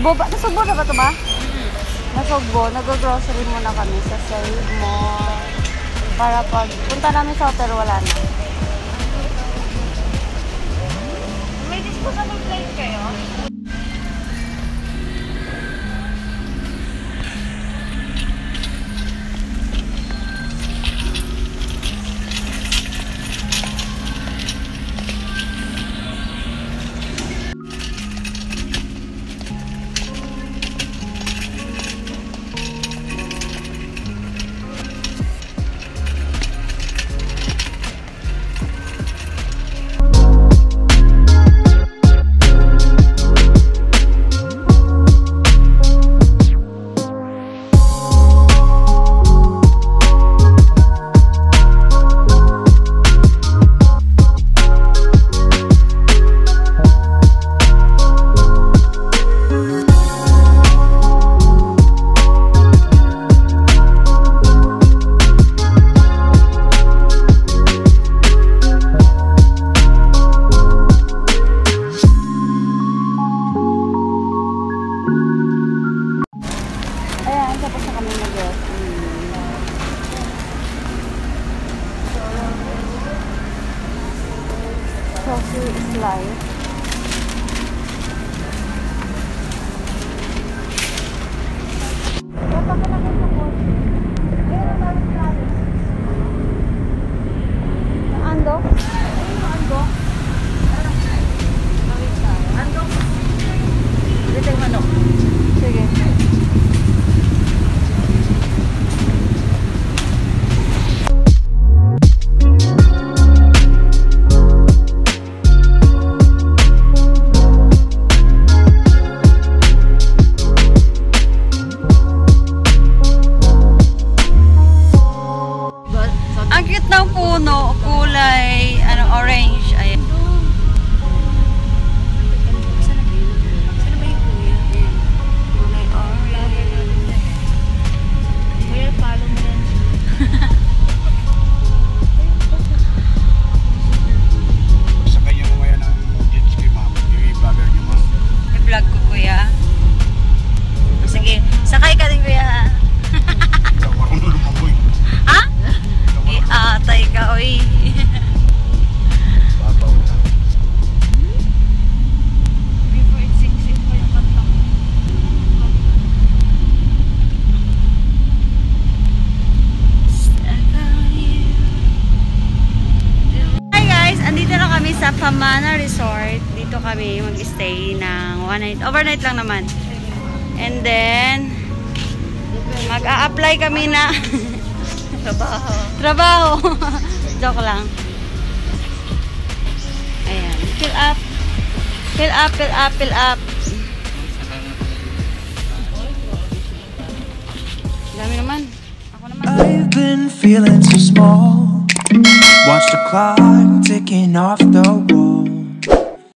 Nasugbo ba? Nasugbo na ba ito ba? Nasugbo. Nag-grocery muna kami sa Save Mall. Para pag punta namin sa hotel, wala na. May disposable plate kayo? Coffee is life. Ando? Ando? Ando? Dito yung manok. Sige. Ang cute ng puno, kulay orange. Ayan. Sana ba yung kuya? Kulay orange. Kuya, follow mo yan. Sakay niyo mamaya ng jet ski, ma'am. I-vlogger niyo, ma'am. I-vlog ko, kuya. Sige, sakay ka din, kuya. Marunong lumaboy. Ha? Atay ka, oy. Babaw na. Before it sinks in pa yung kanta ko. Hi guys, andito na kami sa Pamana Resort. Dito kami mag-stay ng overnight lang naman. And then mag-a-apply kami na Trabaho. Joke lang. Ayan. Fill up. Fill up, fill up, fill up. Dami naman. Ako naman. I've been feeling so small. Watch the clock ticking off the wall.